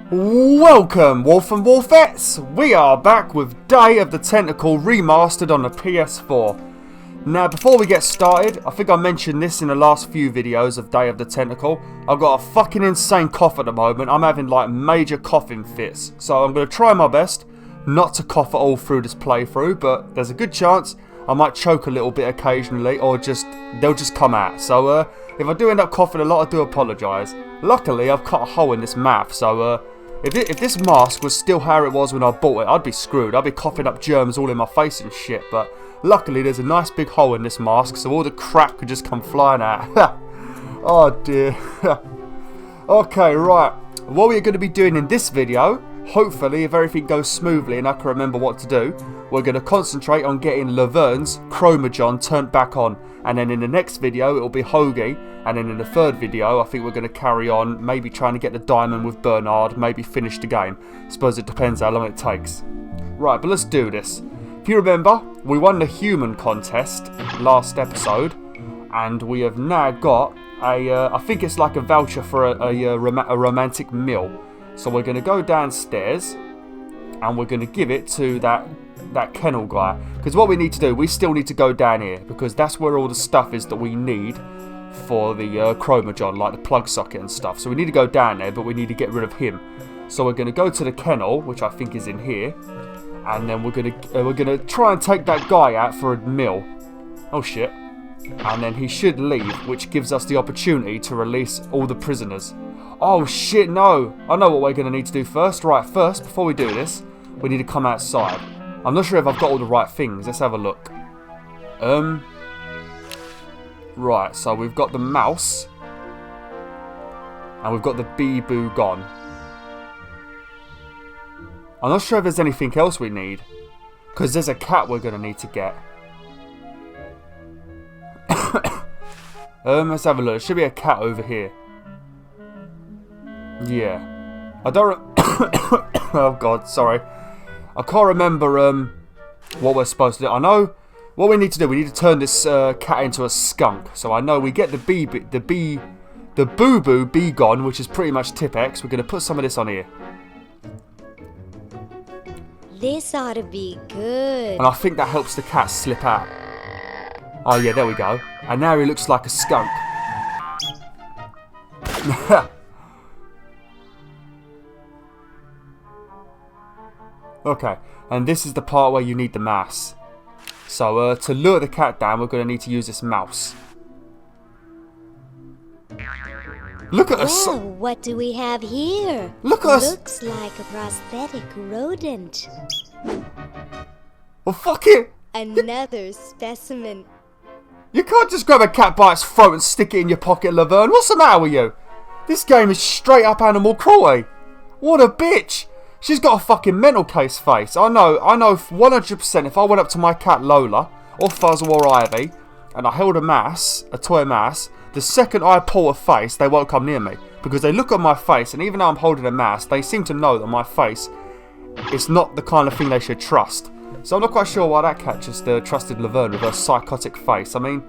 Welcome, Wolf and Wolfettes! We are back with Day of the Tentacle Remastered on the PS4. Now, before we get started, I think I mentioned this in the last few videos of Day of the Tentacle. I've got a fucking insane cough at the moment. I'm having like major coughing fits. So I'm going to try my best not to cough at all through this playthrough, but there's a good chance I might choke a little bit occasionally, or they'll just come out. So if I do end up coughing a lot, I do apologise. Luckily, I've cut a hole in this mouth, so if this mask was still how it was when I bought it, I'd be screwed. I'd be coughing up germs all in my face and shit, but luckily there's a nice big hole in this mask, so all the crap could just come flying out. Oh dear. Okay, right. What we're going to be doing in this video, hopefully if everything goes smoothly and I can remember what to do, we're going to concentrate on getting Laverne's chroma turned back on. And then in the next video it'll be Hoagie. And then in the third video I think we're going to carry on, maybe trying to get the diamond with Bernard, maybe finish the game. Suppose it depends how long it takes. Right, but let's do this. If you remember, we won the human contest last episode. And we have now got I think it's like a voucher for a romantic meal. So we're going to go downstairs and we're going to give it to that kennel guy. Because what we need to do, we still need to go down here, because that's where all the stuff is that we need for the chroma, like the plug socket and stuff. So we need to go down there, but we need to get rid of him. So we're going to go to the kennel, which I think is in here, and then we're gonna try and take that guy out for a meal. Oh shit. And then he should leave, which gives us the opportunity to release all the prisoners. Oh shit, no! I know what we're going to need to do first. Right, first, before we do this, we need to come outside. I'm not sure if I've got all the right things. Let's have a look. Right, so we've got the mouse. And we've got the bee-boo gone. I'm not sure if there's anything else we need. Because there's a cat we're going to need to get. Let's have a look. There should be a cat over here. Yeah. I don't... Oh god, sorry. I can't remember what we're supposed to do. I know what we need to do. We need to turn this cat into a skunk. So I know we get the boo-boo bee gone, which is pretty much tip X. We're going to put some of this on here. This ought to be good. And I think that helps the cat slip out. Oh yeah, there we go. And now he looks like a skunk. Okay, and this is the part where you need the mouse. So to lure the cat down, we're going to need to use this mouse. Look at us. Well, what do we have here? Look at us. Looks like a prosthetic rodent. Well, fuck it. Another specimen. You can't just grab a cat by its throat and stick it in your pocket, Laverne. What's the matter with you? This game is straight up animal cruelty. What a bitch. She's got a fucking mental case face. I know 100% if I went up to my cat Lola, or Fuzzle or Ivy, and I held a toy mouse, the second I pull a face, they won't come near me. Because they look at my face, and even though I'm holding a mouse, they seem to know that my face is not the kind of thing they should trust. So I'm not quite sure why that cat just trusted Laverne with her psychotic face. I mean,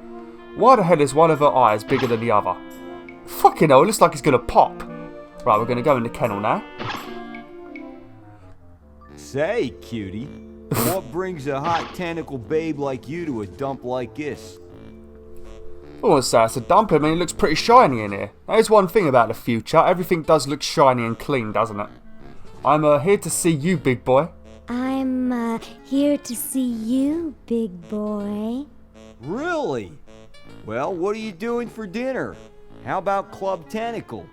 why the hell is one of her eyes bigger than the other? Fucking hell, it looks like it's going to pop. Right, we're going to go in the kennel now. Say, cutie, what brings a hot tentacle babe like you to a dump like this? I wouldn't say it's a dump. I mean, it looks pretty shiny in here. That is one thing about the future. Everything does look shiny and clean, doesn't it? I'm here to see you, big boy. I'm here to see you, big boy. Really? Well, what are you doing for dinner? How about Club Tentacle?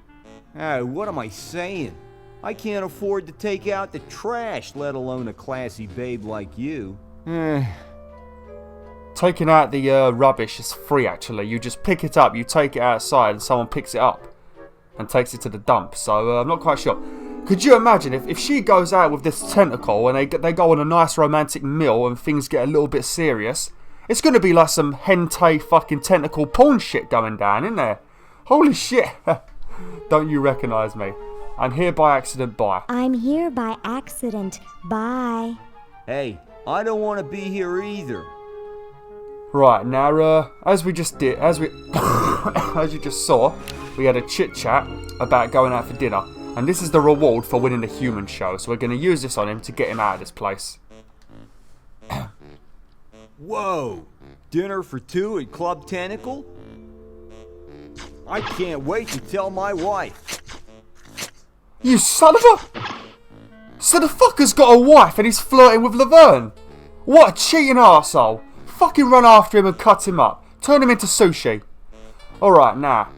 What am I saying? I can't afford to take out the trash, let alone a classy babe like you. Taking out the rubbish is free, actually. You just pick it up, you take it outside, and someone picks it up and takes it to the dump. So I'm not quite sure. Could you imagine if she goes out with this tentacle and they go on a nice romantic meal and things get a little bit serious? It's going to be like some hentai fucking tentacle porn shit going down, isn't there? Holy shit. Don't you recognise me? I'm here by accident, bye. I'm here by accident, bye. Hey, I don't want to be here either. Right, now, as we just did, as you just saw, we had a chit-chat about going out for dinner. And this is the reward for winning the human show. So we're going to use this on him to get him out of this place. Whoa! Dinner for two at Club Tentacle? I can't wait to tell my wife. You son of a... So the fucker's got a wife and he's flirting with Laverne. What a cheating arsehole. Fucking run after him and cut him up. Turn him into sushi. Alright, now.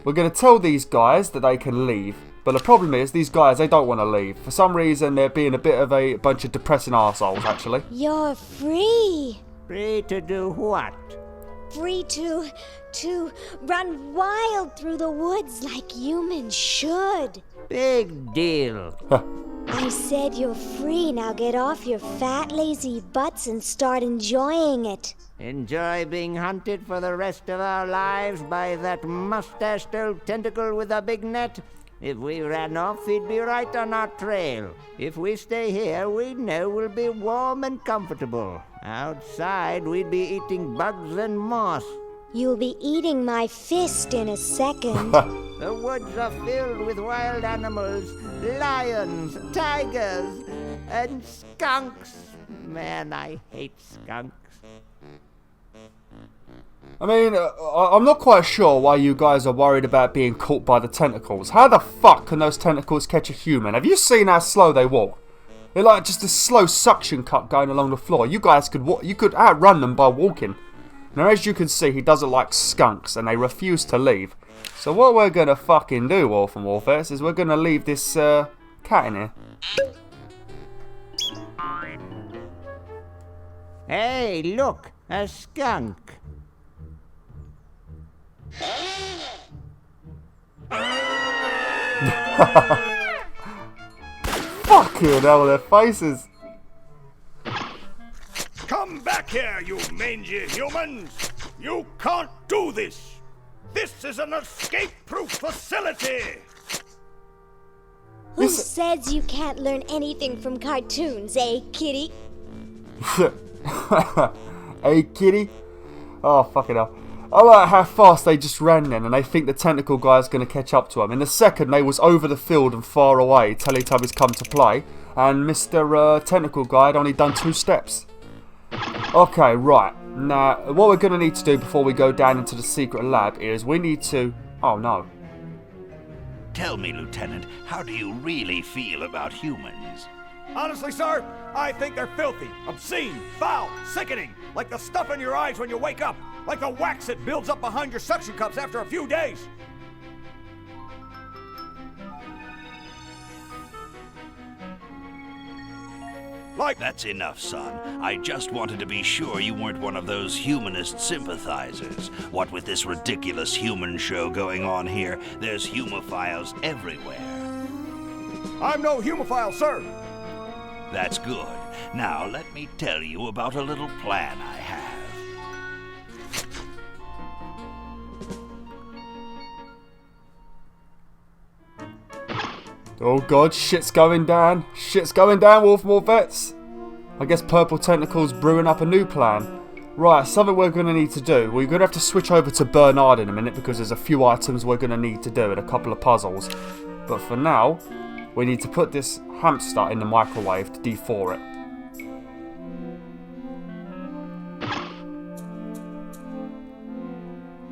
We're going to tell these guys that they can leave. But the problem is, these guys, they don't want to leave. For some reason, they're being a bit of a bunch of depressing arseholes, actually. You're free. Free to do what? Free to run wild through the woods like humans should. Big deal. I said you're free. Now get off your fat, lazy butts and start enjoying it. Enjoy being hunted for the rest of our lives by that mustached old tentacle with a big net? If we ran off, he'd be right on our trail. If we stay here, we know we'll be warm and comfortable. Outside, we'd be eating bugs and moss. You'll be eating my fist in a second. The woods are filled with wild animals, lions, tigers, and skunks. Man, I hate skunks. I mean, I'm not quite sure why you guys are worried about being caught by the tentacles. How the fuck can those tentacles catch a human? Have you seen how slow they walk? They're like just a slow suction cup going along the floor. You guys could outrun them by walking. Now, as you can see, he doesn't like skunks, and they refuse to leave. So what we're gonna fucking do, Wolf and Wolfettes, is we're gonna leave this cat in here. Hey, look, a skunk. Fucking hell, their faces. Come back here, you mangy humans! You can't do this! This is an escape-proof facility! Who says you can't learn anything from cartoons, eh, kitty? Hey, kitty. Oh, fucking hell. I like how fast they just ran then, and they think the tentacle guy's going to catch up to them. In a second, they was over the field and far away. Teletubbies come to play, and Mr. Tentacle guy had only done 2 steps. Okay, right. Now, what we're going to need to do before we go down into the secret lab is we need to... Oh, no. Tell me, Lieutenant, how do you really feel about humans? Honestly, sir, I think they're filthy, obscene, foul, sickening, like the stuff in your eyes when you wake up, like the wax that builds up behind your suction cups after a few days. Like... That's enough, son. I just wanted to be sure you weren't one of those humanist sympathizers. What with this ridiculous human show going on here, there's humophiles everywhere. I'm no humophile, sir. That's good. Now, let me tell you about a little plan I have. Oh god, shit's going down. Shit's going down, Wolf Wolfettes. I guess Purple Tentacle's brewing up a new plan. Right, something we're going to need to do. We're going to have to switch over to Bernard in a minute because there's a few items we're going to need to do and a couple of puzzles. But for now, we need to put this hamster in the microwave to de-thaw it.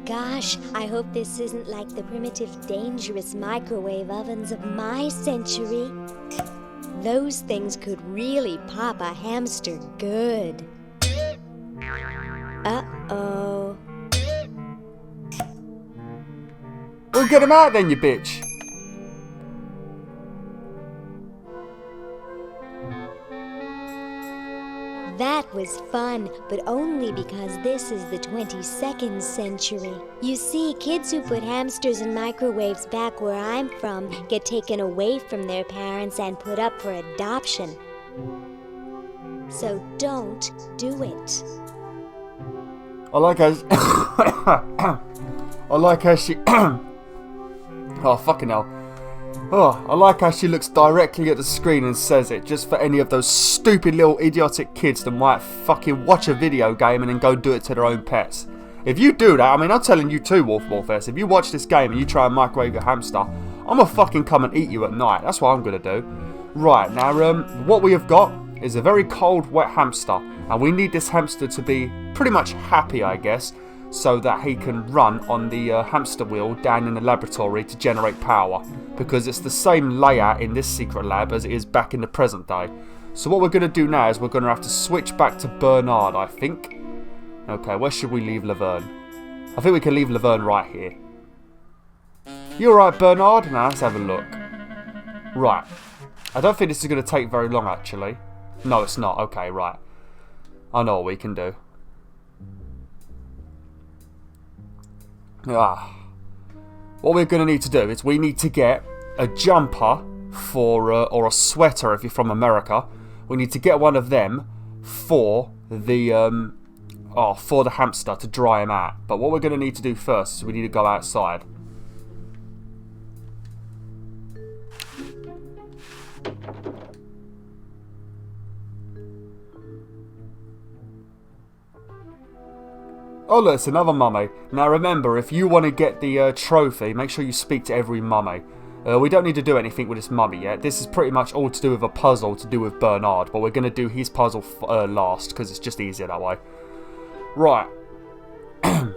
Gosh, I hope this isn't like the primitive, dangerous microwave ovens of my century. Those things could really pop a hamster good. Uh-oh. Well, get him out then, you bitch. That was fun, but only because this is the 22nd century. You see, kids who put hamsters in microwaves back where I'm from get taken away from their parents and put up for adoption. So don't do it. I like how I like how she oh, fucking hell. Oh, I like how she looks directly at the screen and says it, just for any of those stupid little idiotic kids that might fucking watch a video game and then go do it to their own pets. If you do that, I mean, I'm telling you too, Wolfettes, if you watch this game and you try and microwave your hamster, I'm gonna fucking come and eat you at night. That's what I'm gonna do. Right, now, what we have got is a very cold, wet hamster. And we need this hamster to be pretty much happy, I guess, so that he can run on the hamster wheel down in the laboratory to generate power. Because it's the same layout in this secret lab as it is back in the present day. So what we're going to do now is we're going to have to switch back to Bernard, I think. Okay, where should we leave Laverne? I think we can leave Laverne right here. You alright, Bernard? Now let's have a look. Right. I don't think this is going to take very long, actually. No, it's not. Okay, right. I know what we can do. What we're going to need to do is we need to get a jumper for, or a sweater if you're from America. We need to get one of them for the hamster to dry him out. But what we're going to need to do first is we need to go outside. Oh look, it's another mummy. Now remember, if you want to get the trophy, make sure you speak to every mummy. We don't need to do anything with this mummy yet. This is pretty much all to do with a puzzle to do with Bernard. But we're going to do his puzzle last, because it's just easier that way. Right. And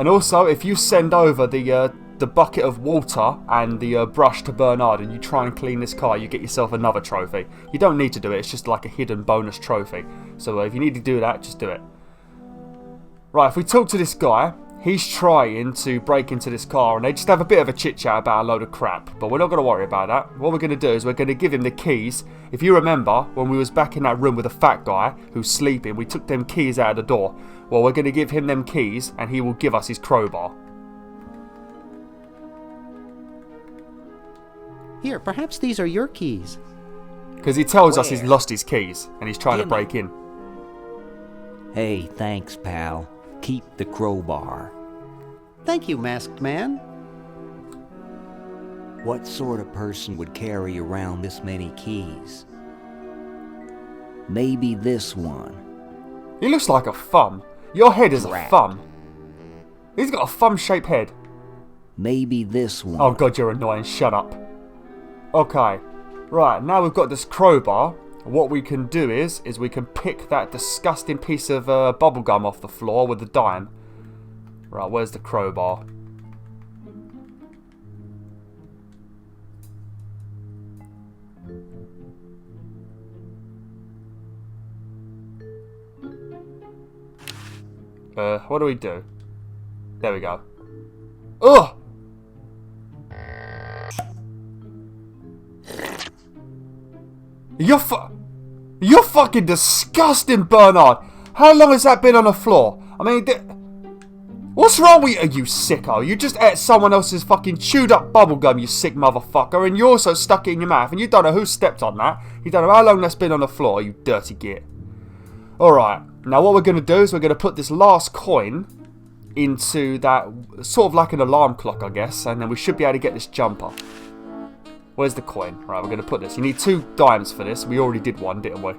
also, if you send over the bucket of water and the brush to Bernard and you try and clean this car, you get yourself another trophy. You don't need to do it, it's just like a hidden bonus trophy. So if you need to do that, just do it. Right, if we talk to this guy, he's trying to break into this car and they just have a bit of a chit chat about a load of crap. But we're not going to worry about that. What we're going to do is we're going to give him the keys. If you remember, when we was back in that room with the fat guy who's sleeping, we took them keys out of the door. Well, we're going to give him them keys and he will give us his crowbar. Here, perhaps these are your keys. Because he tells us he's lost his keys and he's trying to break in. Hey, thanks, pal. Keep the crowbar. Thank you, masked man. What sort of person would carry around this many keys? Maybe this one. He looks like a thumb. Your head is a thumb. He's got a thumb-shaped head. Maybe this one. Oh god, you're annoying. Shut up. Okay. Right, now we've got this crowbar. What we can do is we can pick that disgusting piece of bubblegum off the floor with the dime. Right, where's the crowbar? What do we do? There we go. Ugh! You're fucking disgusting, Bernard. How long has that been on the floor? I mean, what's wrong with you, you sicko? You just ate someone else's fucking chewed up bubblegum, you sick motherfucker, and you also stuck it in your mouth, and you don't know who stepped on that. You don't know how long that's been on the floor, you dirty git. Alright, now what we're going to do is we're going to put this last coin into that, sort of like an alarm clock, I guess, and then we should be able to get this jumper. Where's the coin? Right, we're going to put this. You need 2 dimes for this. We already did one, didn't we?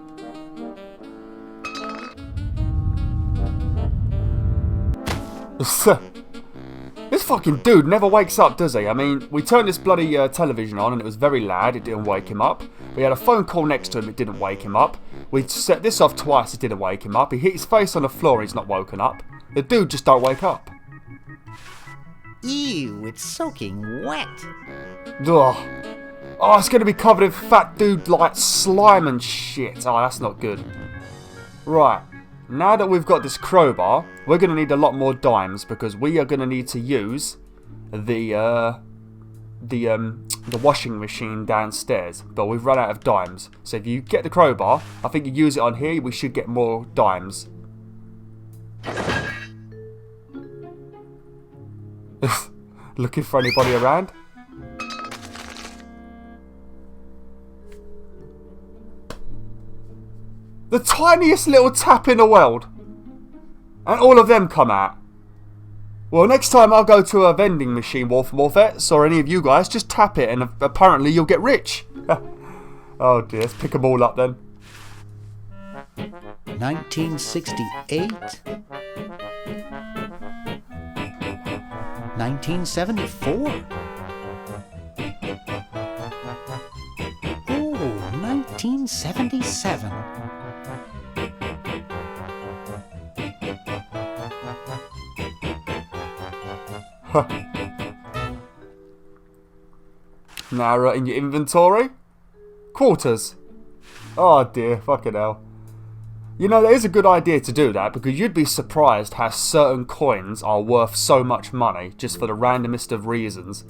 This fucking dude never wakes up, does he? I mean, we turned this bloody television on and it was very loud. It didn't wake him up. We had a phone call next to him. It didn't wake him up. We set this off twice. It didn't wake him up. He hit his face on the floor and he's not woken up. The dude just don't wake up. Ew, it's soaking wet. Ugh. Oh, it's going to be covered in fat dude like slime and shit. Oh, that's not good. Right. Now that we've got this crowbar, we're going to need a lot more dimes because we are going to need to use the washing machine downstairs. But we've run out of dimes. So if you get the crowbar, I think you use it on here, we should get more dimes. Looking for anybody around? The tiniest little tap in the world. And all of them come out. Well, next time I'll go to a vending machine, wolfettes, or any of you guys, just tap it and apparently you'll get rich. Oh dear, let's pick them all up then. 1968? 1974. Oh, 1977. Now, in your inventory, quarters. Oh dear, fucking hell. You know, that is a good idea to do that, because you'd be surprised how certain coins are worth so much money, just for the randomest of reasons.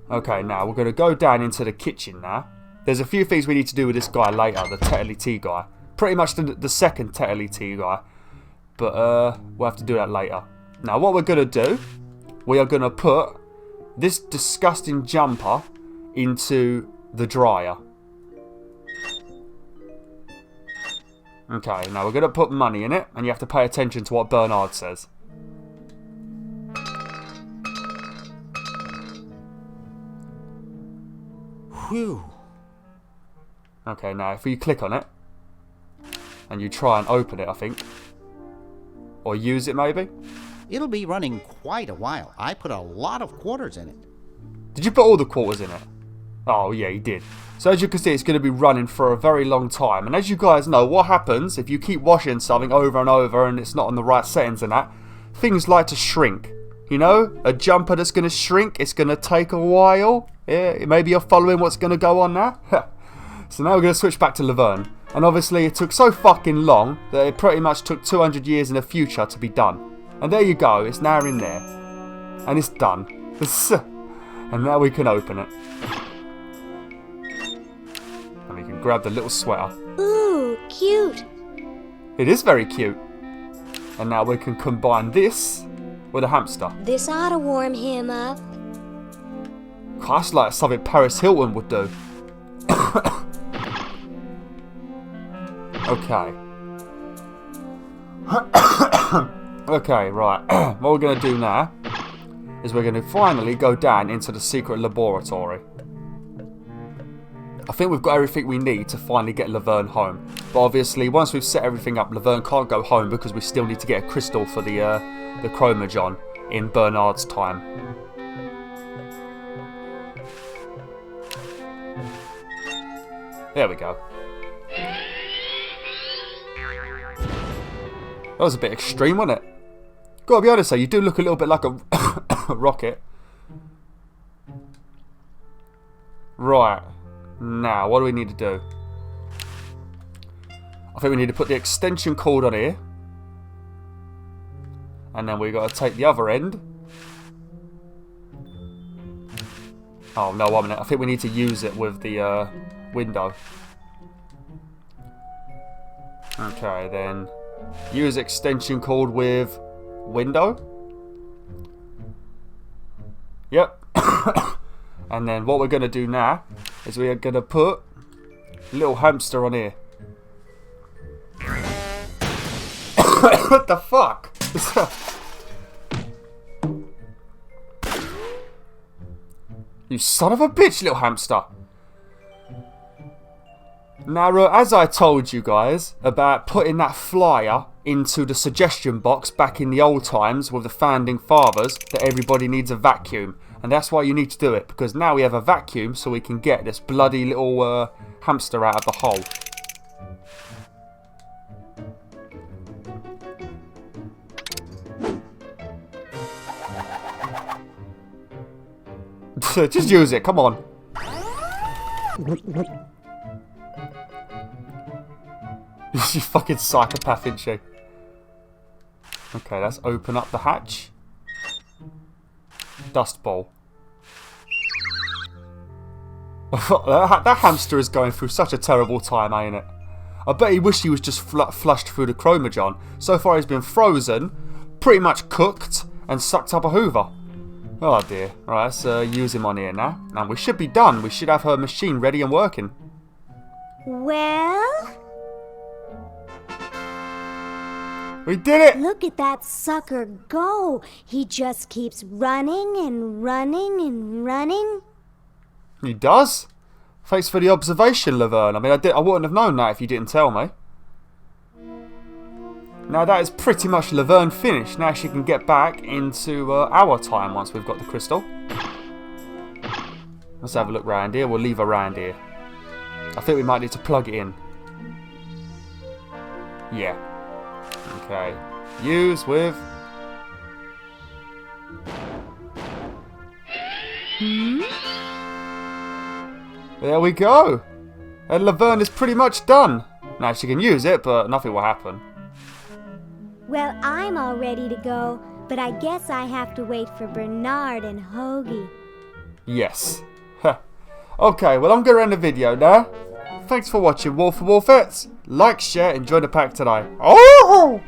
Okay, now we're going to go down into the kitchen now. There's a few things we need to do with this guy later, the Tentacle guy. Pretty much the second Tentacle guy. But we'll have to do that later. Now what we're going to do, we are going to put this disgusting jumper into the dryer. Okay, now we're going to put money in it, and you have to pay attention to what Bernard says. Whew. Okay, now if you click on it, and you try and open it, I think, or use it maybe. It'll be running quite a while. I put a lot of quarters in it. Did you put all the quarters in it? Oh yeah, you did. So as you can see, it's going to be running for a very long time. And as you guys know, what happens if you keep washing something over and over and it's not on the right settings and that, things like to shrink. You know, a jumper that's going to shrink, it's going to take a while. Yeah, maybe you're following what's going to go on now. So now we're going to switch back to Laverne. And obviously it took so fucking long that it pretty much took 200 years in the future to be done. And there you go, it's now in there. And it's done. And now we can open it. And we can grab the little sweater. Ooh, cute. It is very cute. And now we can combine this with a hamster. This ought to warm him up. That's like something Paris Hilton would do. Okay. Okay, right. What we're going to do now is we're going to finally go down into the secret laboratory. I think we've got everything we need to finally get Laverne home. But obviously, once we've set everything up, Laverne can't go home because we still need to get a crystal for the chroma in Bernard's time. There we go. That was a bit extreme, wasn't it? Gotta be honest though, you do look a little bit like a rocket. Right. Now, what do we need to do? I think we need to put the extension cord on here. And then we got to take the other end. Oh, no, 1 minute. I think we need to use it with the window. Okay, then use extension cord with window. Yep. And then what we're going to do now is we are going to put a little hamster on here. What the fuck? You son of a bitch, little hamster. Now, as I told you guys about putting that flyer into the suggestion box back in the old times with the founding fathers, that everybody needs a vacuum. And that's why you need to do it, because now we have a vacuum so we can get this bloody little hamster out of the hole. Just use it, come on. You fucking psychopath, isn't she? Okay, let's open up the hatch. Dust bowl. That hamster is going through such a terrible time, ain't it? I bet he wished he was just flushed through the chroma. So far he's been frozen, pretty much cooked, and sucked up a hoover. Oh dear. Right, let's use him on here now. And we should be done. We should have her machine ready and working. Well? We did it! Look at that sucker go. He just keeps running and running and running. He does? Thanks for the observation, Laverne. I mean, I wouldn't have known that if you didn't tell me. Now that is pretty much Laverne finished. Now she can get back into our time once we've got the crystal. Let's have a look round here. We'll leave her round here. I think we might need to plug it in. Yeah. Okay. Use with... There we go. And Laverne is pretty much done. Now she can use it, but nothing will happen. Well, I'm all ready to go, but I guess I have to wait for Bernard and Hoagie. Yes. Okay, well I'm going to end the video now. Thanks for watching, Wolf and Wolfettes. Like, share, and join the pack tonight. Oh!